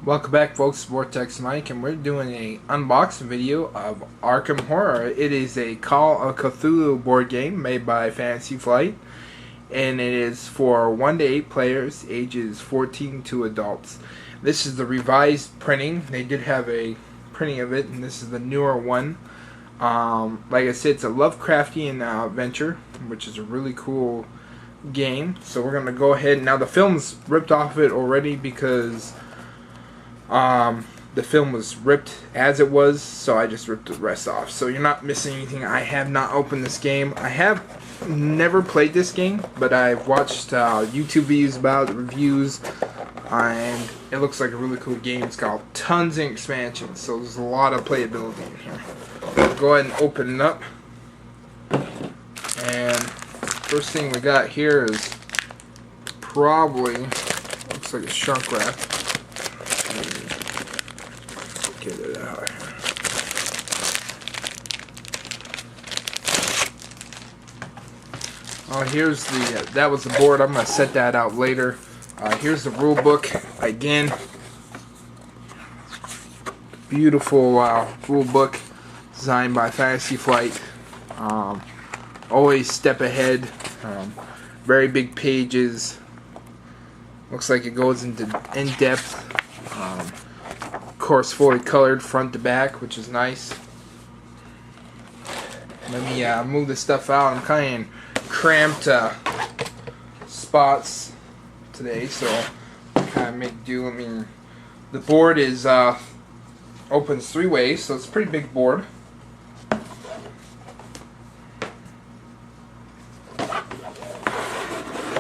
Welcome back, folks. Vortex Mike, and we're doing a unboxing video of Arkham Horror. It is a Call of Cthulhu board game made by Fantasy Flight, and it is for 1 to 8 players, ages 14 to adults. This is the revised printing. They did have a printing of it, and this is the newer one. Like I said, it's a Lovecraftian adventure, which is a really cool game. So we're gonna go ahead. Now the film's ripped off of it already because the film was ripped as it was, so I just ripped the rest off. So you're not missing anything. I have not opened this game. I have never played this game, but I've watched YouTube videos about it, reviews, and it looks like a really cool game. It's got tons of expansions, so there's a lot of playability in here. Go ahead and open it up. And first thing we got here is probably, looks like a shrunk wrap. Get it out. Oh, here's the, that was the board. I'm going to set that out later. Here's the rule book. Again, beautiful rule book designed by Fantasy Flight. Always step ahead. Very big pages. Looks like it goes into in-depth. Of course, fully colored front to back, which is nice. Let me move this stuff out. I'm kind of in cramped spots today, so kind of make do. I mean, the board is opens 3 ways, so it's a pretty big board.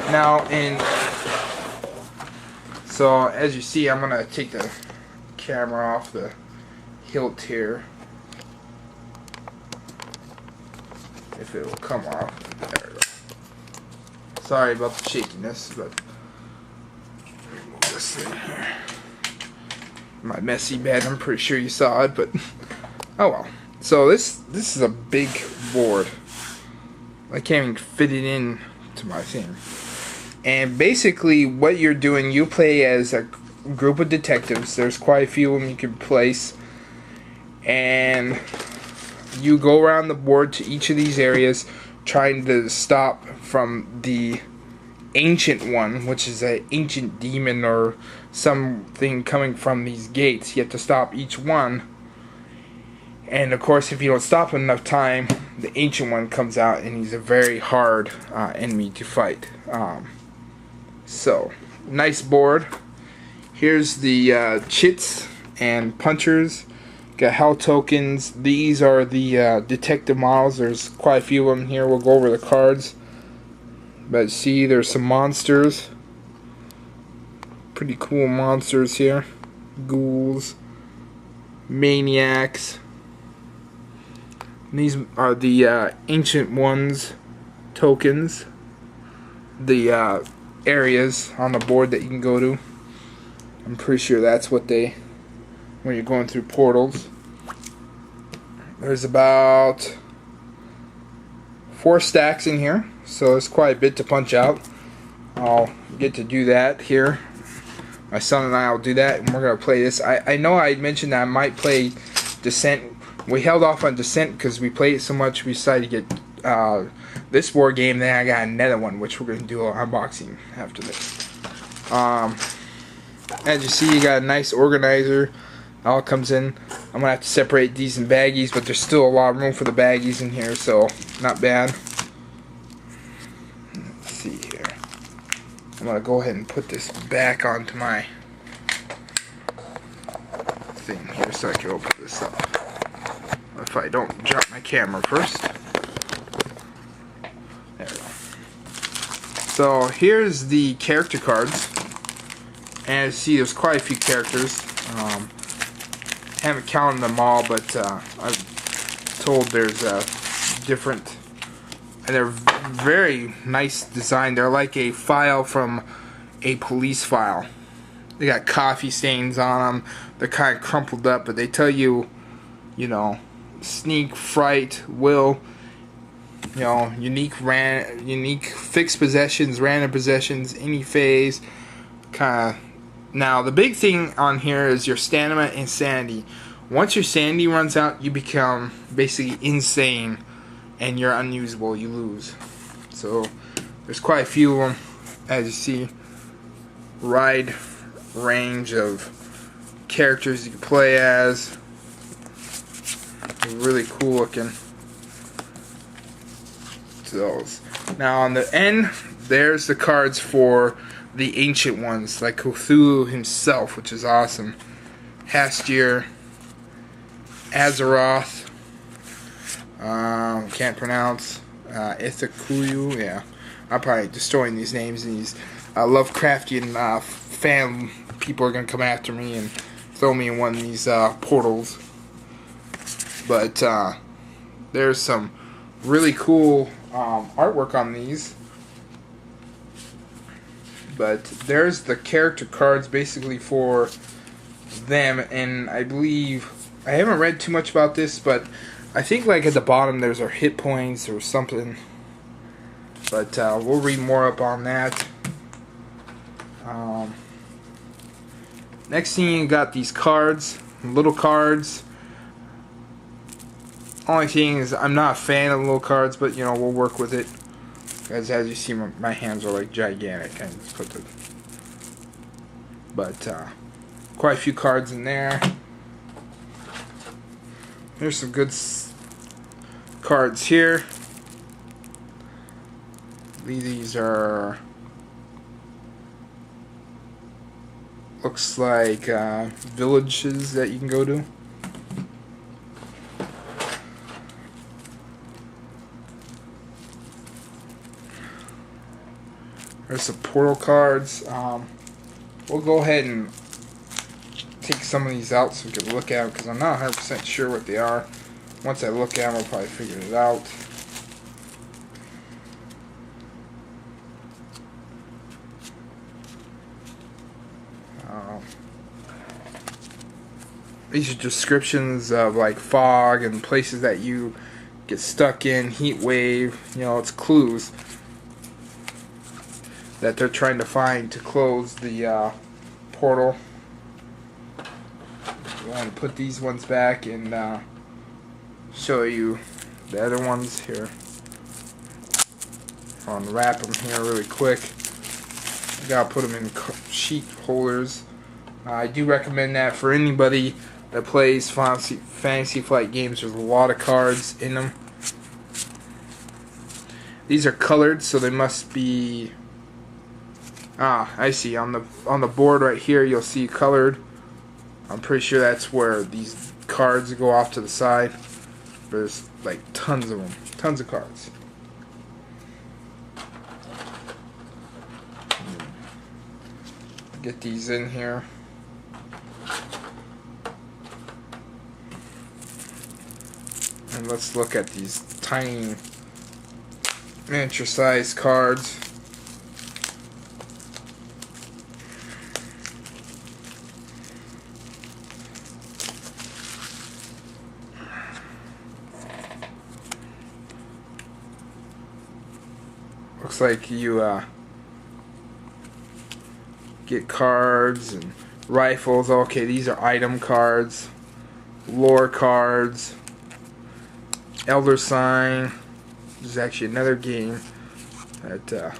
Now, so as you see, I'm gonna take the camera off the hilt here, if it will come off. There we go. Sorry about the shakiness, but remove this thing here. My messy bed, I'm pretty sure you saw it, but oh well. So this is a big board. I can't even fit it in to my thing. And basically what you're doing, you play as a group of detectives. There's quite a few of them you can place, and you go around the board to each of these areas trying to stop from the ancient one, which is an ancient demon or something coming from these gates. You have to stop each one, and of course if you don't stop enough time, the ancient one comes out, and he's a very hard enemy to fight. So nice board. Here's the chits and punchers. Got hell tokens. These are the detective models. There's quite a few of them here. We'll go over the cards. But see, there's some monsters. Pretty cool monsters here. Ghouls. Maniacs. And these are the ancient ones tokens. The areas on the board that you can go to. I'm pretty sure that's what they, when you're going through portals. There's about 4 stacks in here, so it's quite a bit to punch out. I'll get to do that here. My son and I will do that, and we're going to play this. I know I mentioned that I might play Descent. We held off on Descent because we played it so much, we decided to get this board game. Then I got another one, which we're going to do an unboxing after this. As you see, you got a nice organizer. It all comes in. I'm going to have to separate these in baggies, but there's still a lot of room for the baggies in here, so not bad. Let's see here. I'm going to go ahead and put this back onto my thing here so I can open this up. If I don't drop my camera first. There we go. So here's the character cards. And you see, there's quite a few characters. Haven't counted them all, but I'm told there's different, and they're very nice design. They're like a file from a police file. They got coffee stains on them. They're kind of crumpled up, but they tell you, you know, sneak, fright, will, you know, unique fixed possessions, random possessions, any phase, kind of Now, the big thing on here is your stamina and sanity. Once your sanity runs out, you become basically insane, and you're unusable. You lose. So, there's quite a few of them, as you see. Wide range of characters you can play as. They're really cool looking. Those. Now, on the end, there's the cards for the ancient ones, like Cthulhu himself, which is awesome. Hastir, Azeroth, can't pronounce, Ithakuyu, yeah. I'm probably destroying these names, and these Lovecraftian fan people are going to come after me and throw me in one of these portals. But there's some really cool artwork on these. But there's the character cards basically for them, and I believe, I haven't read too much about this, but I think like at the bottom there's our hit points or something. But we'll read more up on that. Next thing, you got these cards, little cards. Only thing is, I'm not a fan of little cards, but you know, we'll work with it. As you see, my hands are like gigantic. I just put the, but quite a few cards in there. There's some good cards here. These are, looks like villages that you can go to. There's some portal cards. We'll go ahead and take some of these out so we can look at them, because I'm not 100% sure what they are. Once I look at them, I'll probably figure it out. These are descriptions of like fog and places that you get stuck in, heat wave. You know, it's clues that they're trying to find to close the portal. I'm going to put these ones back and show you the other ones here. I'll unwrap them here really quick. I gotta put them in sheet holders. I do recommend that for anybody that plays Fantasy Flight games. There's a lot of cards in them. These are colored, so they must be. I see. On the board right here, you'll see colored. I'm pretty sure that's where these cards go off to the side. There's like tons of them, tons of cards. Get these in here. And let's look at these tiny miniature sized cards. Looks like you get cards and rifles. Okay, these are item cards, lore cards, Elder Sign. This is actually another game that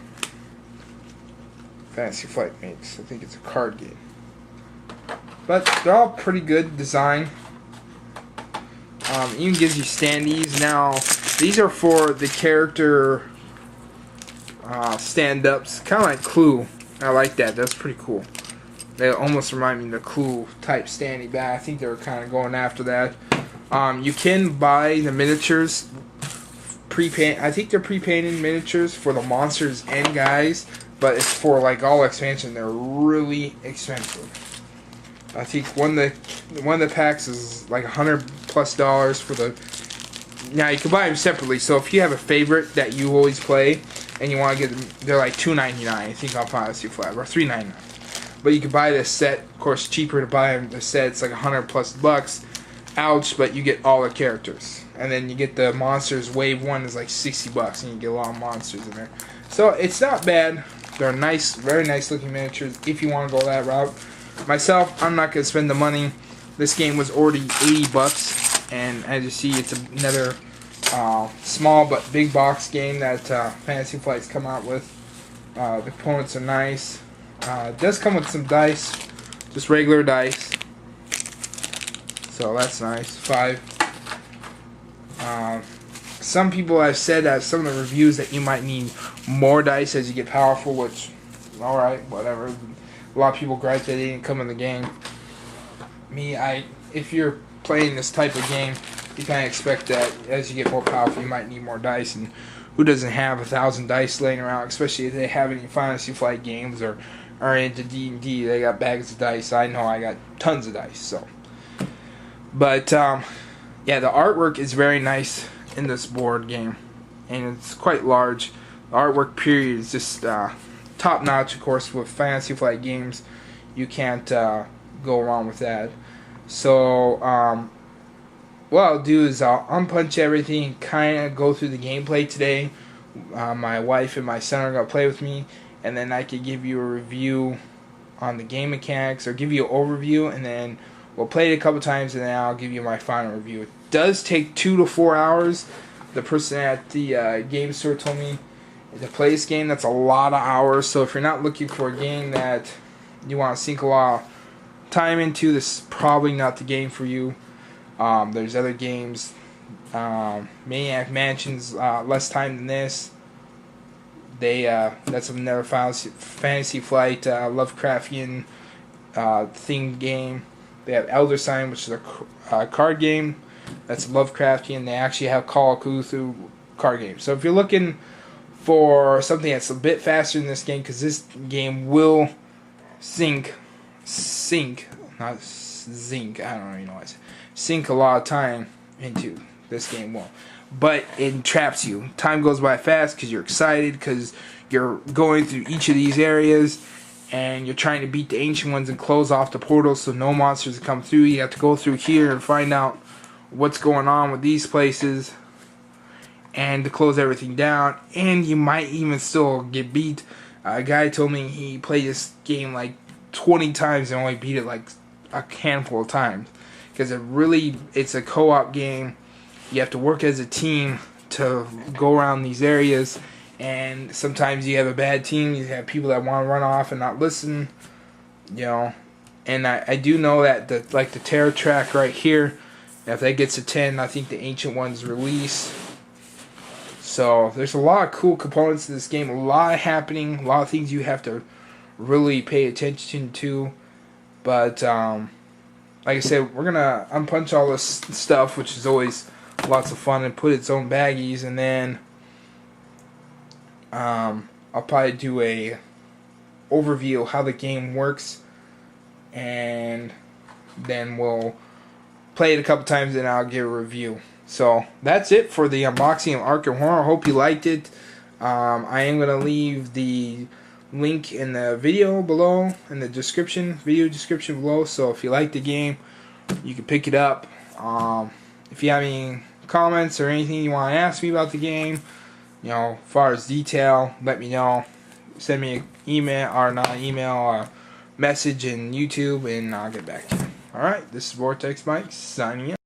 Fantasy Flight makes. I think it's a card game. But they're all pretty good design. Even gives you standees. Now, these are for the character stand-ups. Kind of like Clue. I like that. That's pretty cool. They almost remind me of the Clue type standee bag. I think they were kind of going after that. You can buy the miniatures pre-paint. I think they're pre-painted miniatures for the monsters and guys, but it's for like all expansion. They're really expensive. I think one of the packs is like $100+ for the. Now you can buy them separately. So if you have a favorite that you always play and you want to get them, they're like $2.99. I think on Fantasy Flight, or $3.99. But you can buy this set. Of course, cheaper to buy the set. It's like $100+. Ouch! But you get all the characters, and then you get the monsters. Wave 1 is like $60, and you get a lot of monsters in there. So it's not bad. They're nice, very nice looking miniatures. If you want to go that route, myself, I'm not gonna spend the money. This game was already $80, and as you see, it's another small but big box game that Fantasy Flight's come out with. The components are nice. It does come with some dice, just regular dice, so that's nice. 5. Some people have said that some of the reviews that you might need more dice as you get powerful, which, alright, whatever. A lot of people gripe that they didn't come in the game. If you're playing this type of game, you kind of expect that as you get more powerful, you might need more dice. And who doesn't have 1,000 dice laying around, especially if they have any Fantasy Flight games or are into D&D. They got bags of dice. I know I got tons of dice. So, but yeah, the artwork is very nice in this board game, and it's quite large. The artwork period is just top notch. Of course, with Fantasy Flight games, you can't go wrong with that. So what I'll do is I'll unpunch everything and kind of go through the gameplay today. My wife and my son are going to play with me, and then I could give you a review on the game mechanics, or give you an overview, and then we'll play it a couple times, and then I'll give you my final review. It does take 2 to 4 hours. The person at the game store told me to play this game. That's a lot of hours, so if you're not looking for a game that you want to sink a lot of time into, this is probably not the game for you. There's other games. Maniac Mansion's less time than this. That's another Fantasy Flight Lovecraftian themed game. They have Elder Sign, which is a card game. That's Lovecraftian. They actually have Call of Cthulhu card game. So if you're looking for something that's a bit faster than this game, because this game will sink, not zinc, I don't really know what I said. Sink a lot of time into this game will. But it traps you. Time goes by fast because you're excited, because you're going through each of these areas and you're trying to beat the ancient ones and close off the portals so no monsters come through. You have to go through here and find out what's going on with these places and to close everything down. And you might even still get beat. A guy told me he played this game like 20 times and only beat it like a handful of times, because it's a co-op game. You have to work as a team to go around these areas, and sometimes you have a bad team. You have people that want to run off and not listen, you know. And I do know that the terror track right here, if that gets a 10, I think the ancient ones release. So there's a lot of cool components to this game, a lot happening, a lot of things you have to really pay attention to. But like I said, we're gonna unpunch all this stuff, which is always lots of fun, and put its own baggies, and then I'll probably do a overview of how the game works, and then we'll play it a couple times and I'll give a review. So that's it for the unboxing of Arkham Horror. I hope you liked it. I am going to leave the link in the video below, in the video description below, so if you like the game, you can pick it up. If you have any comments or anything you want to ask me about the game, you know, as far as detail, let me know. Send me an email, or not an email, a message in YouTube, and I'll get back to you. Alright, this is Vortex Mike, signing out.